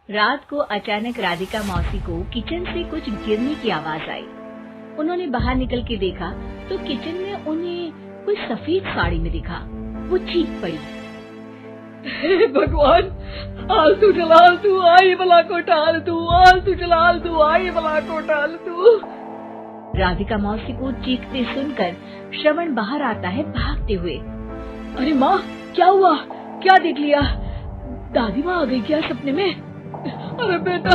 रात को अचानक राधिका मौसी को किचन से कुछ गिरने की आवाज आई। उन्होंने बाहर निकल के देखा तो किचन में उन्हें कोई सफेद साड़ी में दिखा। वो चीख पड़ी, हे भगवान, आलतू जलाल तू आई बला को टाल तू, आलतू जलाल तू आई बला को टाल तू। राधिका मौसी को चीखते सुनकर श्रवण बाहर आता है भागते हुए। अरे माँ, क्या हुआ? क्या देख लिया? दादी माँ आ गई क्या सपने में? अरे बेटा,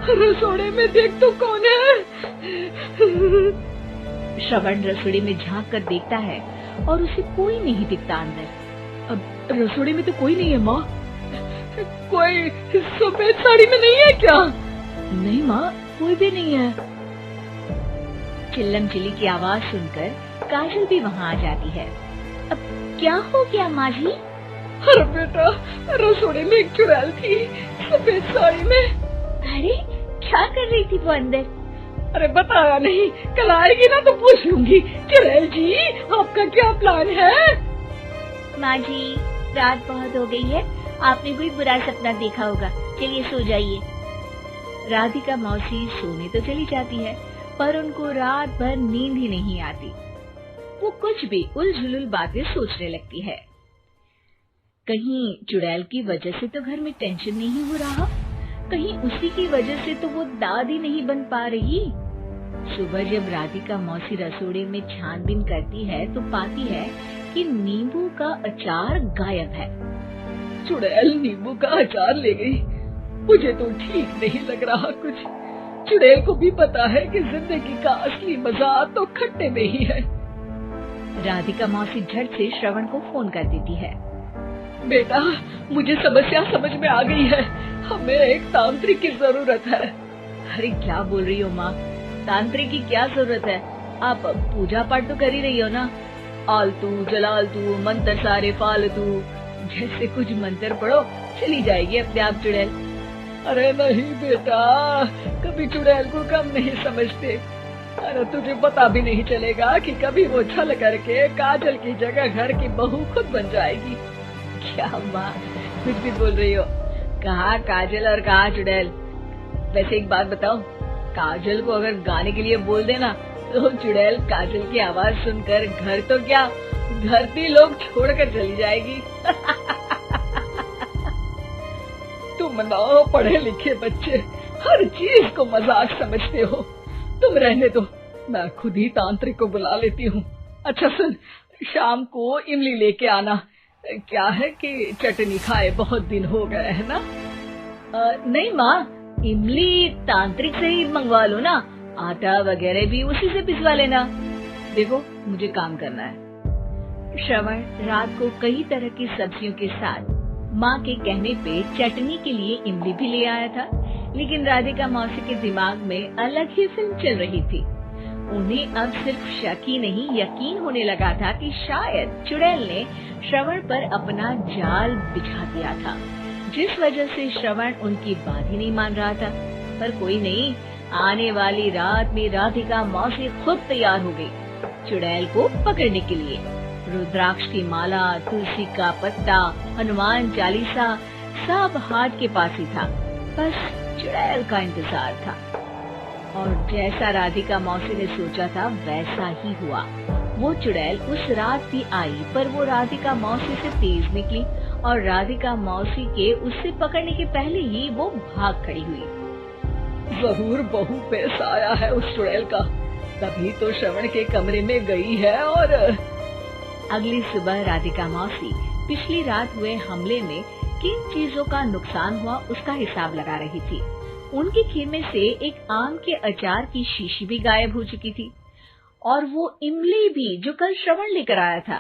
रसोड़े में देख तो कौन है? श्रवण रसोड़े में झांक कर देखता है और उसे कोई नहीं दिखता अंदर। अब रसोड़े में तो कोई नहीं है माँ। कोई सफेद साड़ी में नहीं है क्या? नहीं माँ, कोई भी नहीं है। चिल्लम चिल्ली की आवाज सुनकर काजल भी वहाँ आ जाती है। अब क्या हो गया माँ जी? अरे बेटा, रसोड़े में एक चुड़ैल थी सफेद साड़ी में। अरे क्या कर रही थी वो अंदर? अरे बताया नहीं, कल आएगी ना तो पूछ लूंगी। चुड़ैल जी, आपका क्या प्लान है? माँ जी, रात बहुत हो गई है, आपने कोई बुरा सपना देखा होगा, चलिए सो जाइए। राधिका मौसी सोने तो चली जाती है पर उनको रात भर नींद ही नहीं आती। वो कुछ भी उलझुल बातें सोचने लगती है। कहीं चुड़ैल की वजह से तो घर में टेंशन नहीं हो रहा, कहीं उसी की वजह से तो वो दादी नहीं बन पा रही। सुबह जब राधिका मौसी रसोड़े में छानबीन करती है तो पाती है कि नींबू का अचार गायब है। चुड़ैल नींबू का अचार ले गई? मुझे तो ठीक नहीं लग रहा कुछ। चुड़ैल को भी पता है कि जिंदगी का असली मजा तो खट्टे में ही है। राधिका मौसी झट से श्रवण को फोन कर देती है। बेटा, मुझे समस्या समझ में आ गई है, हमें एक तांत्रिक की जरूरत है। अरे क्या बोल रही हो माँ, तांत्रिक की क्या जरूरत है? आप पूजा पाठ तो कर ही रही हो ना। आलतू जलालतू मंत्र सारे फालतू जैसे कुछ मंत्र पढ़ो, चली जाएगी अपने आप चुड़ैल। अरे नहीं बेटा, कभी चुड़ैल को कम नहीं समझते। अरे तुझे पता भी नहीं चलेगा कि कभी वो छल करके काजल की जगह घर की बहू खुद बन जाएगी। क्या माँ, कुछ भी बोल रही हो? कहाँ काजल और कहाँ चुड़ैल? वैसे एक बात बताओ, काजल को अगर गाने के लिए बोल देना तो चुड़ैल काजल की आवाज सुनकर घर तो क्या, धरती लोग छोड़कर चली जाएगी। तुम ना पढ़े लिखे बच्चे हर चीज को मजाक समझते हो। तुम रहने दो, मैं खुद ही तांत्रिक को बुला लेती हूँ। अच्छा सुन, शाम को इमली लेके आना। क्या है कि चटनी खाए बहुत दिन हो गए है ना? नहीं माँ, इमली तांत्रिक से ही मंगवा लो ना, आटा वगैरह भी उसी से पिसवा लेना। देखो मुझे काम करना है। श्रवण रात को कई तरह की सब्जियों के साथ माँ के कहने पे चटनी के लिए इमली भी ले आया था, लेकिन राधिका मौसी के दिमाग में अलग ही फिल्म चल रही थी। उन्हें अब सिर्फ शक ही नहीं यकीन होने लगा था कि शायद चुड़ैल ने श्रवण पर अपना जाल बिछा दिया था, जिस वजह से श्रवण उनकी बात ही नहीं मान रहा था। पर कोई नहीं, आने वाली रात में राधिका मौसी खुद तैयार हो गई चुड़ैल को पकड़ने के लिए। रुद्राक्ष की माला, तुलसी का पत्ता, हनुमान चालीसा सब हाथ के पास ही था, बस चुड़ैल का इंतजार था। और जैसा राधिका मौसी ने सोचा था वैसा ही हुआ। वो चुड़ैल उस रात भी आई, पर वो राधिका मौसी से तेज निकली और राधिका मौसी के उससे पकड़ने के पहले ही वो भाग खड़ी हुई। जरूर बहू पे साया है उस चुड़ैल का, तभी तो श्रवण के कमरे में गई है। और अगली सुबह राधिका मौसी पिछली रात हुए हमले में किन चीजों का नुकसान हुआ उसका हिसाब लगा रही थी। उनके खेमे से एक आम के अचार की शीशी भी गायब हो चुकी थी और वो इमली भी जो कल श्रवण लेकर आया था।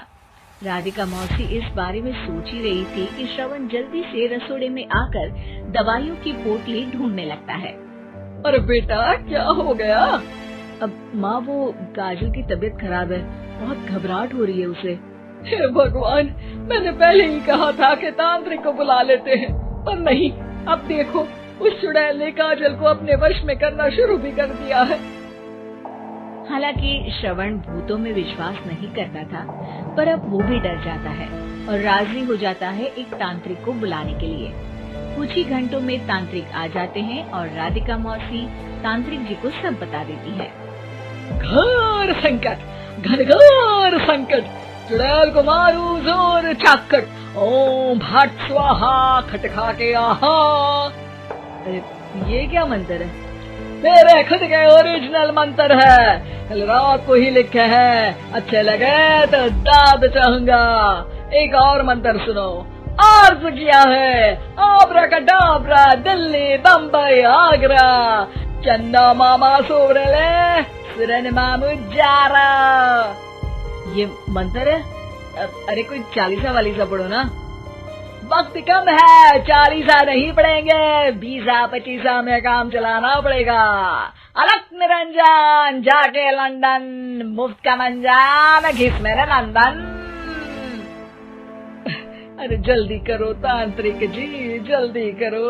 राधिका मौसी इस बारे में सोच ही रही थी कि श्रवण जल्दी से रसोड़े में आकर दवाइयों की पोटली ढूंढने लगता है। अरे बेटा, क्या हो गया? अब माँ, वो काजल की तबीयत खराब है, बहुत घबराहट हो रही है उसे। हे भगवान, मैंने पहले ही कहा था कि तांत्रिक को बुला लेते हैं, पर नहीं। अब देखो, उस चुड़ैल ने काजल को अपने वश में करना शुरू भी कर दिया है। हालांकि श्रवण भूतों में विश्वास नहीं करता था, पर अब वो भी डर जाता है और राजी हो जाता है एक तांत्रिक को बुलाने के लिए। कुछ ही घंटों में तांत्रिक आ जाते हैं और राधिका मौसी तांत्रिक जी को सब बता देती है। घोर संकट, घनघोर संकट, चुड़ैल को मारू जोर चाकट, ओम भट स्वाहा खटखा के आहा। अरे ये क्या मंत्र है? मेरे खुद के ओरिजिनल मंत्र है, कल रात को ही लिखे हैं, अच्छे लगे तो दाद चाहूंगा। एक और मंत्र सुनो, अर्ज किया है आब्राकडाब्रा, दिल्ली बम्बई आगरा, चन्ना मामा सोरले सुरन मामू जारा। ये मंत्र है? अरे कोई 40 वालीसा पढ़ो ना। वक्त कम है, 40 नहीं पड़ेंगे, 20-25 में काम चलाना पड़ेगा। अलग निरंजन जाके लंदन, मुफ्त का मंजान घिस मेरे नंदन। अरे जल्दी करो तांत्रिक जी, जल्दी करो।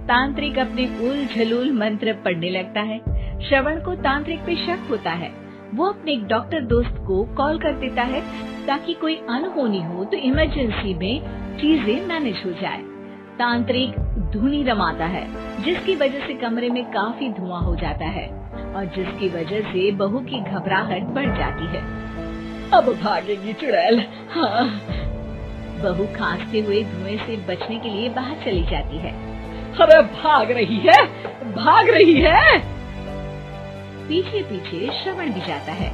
तांत्रिक अपने उल झलूल मंत्र पढ़ने लगता है। श्रवण को तांत्रिक पे शक होता है। वो अपने एक डॉक्टर दोस्त को कॉल कर देता है ताकि कोई अनहोनी हो तो इमरजेंसी में चीजें मैनेज हो जाए। तांत्रिक धुनी रमाता है जिसकी वजह से कमरे में काफी धुआं हो जाता है और जिसकी वजह से बहू की घबराहट बढ़ जाती है। अब भागेगी चुड़ैल। हाँ। बहू खांसते हुए धुएं से बचने के लिए बाहर चली जाती है। अरे भाग रही है, भाग रही है। पीछे पीछे श्रवण भी जाता है।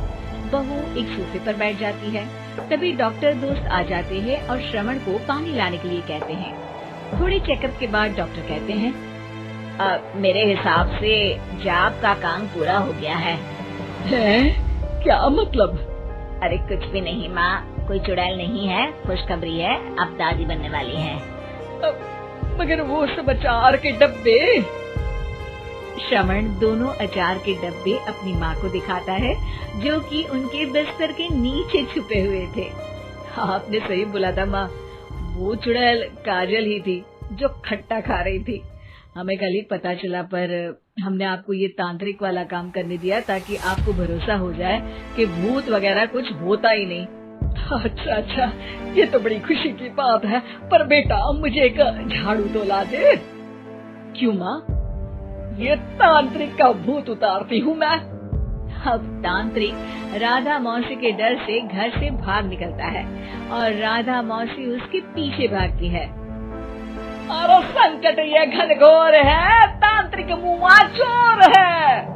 बहू एक सोफे पर बैठ जाती है। तभी डॉक्टर दोस्त आ जाते हैं और श्रवण को पानी लाने के लिए कहते हैं। थोड़े चेकअप के बाद डॉक्टर कहते हैं, मेरे हिसाब से जाप का काम पूरा हो गया है। क्या मतलब? अरे कुछ भी नहीं माँ, कोई चुड़ैल नहीं है, खुशखबरी है, अब दादी बनने वाली है। मगर वो सब अचार के डब्बे। श्रवण दोनों अचार के डब्बे अपनी माँ को दिखाता है जो कि उनके बिस्तर के नीचे छुपे हुए थे। आपने सही बोला था माँ, वो चुड़ैल काजल ही थी जो खट्टा खा रही थी। हमें कल ही पता चला, पर हमने आपको ये तांत्रिक वाला काम करने दिया ताकि आपको भरोसा हो जाए कि भूत वगैरह कुछ होता ही नहीं। अच्छा, ये तो बड़ी खुशी की बात है। पर बेटा मुझे एक झाड़ू तो ला दे। क्यों माँ? ये तांत्रिक का भूत उतारती हूँ मैं। अब तांत्रिक राधा मौसी के डर से घर से भाग निकलता है और राधा मौसी उसके पीछे भागती है। अरे संकट ये घनघोर है, तांत्रिक मुआ चोर है।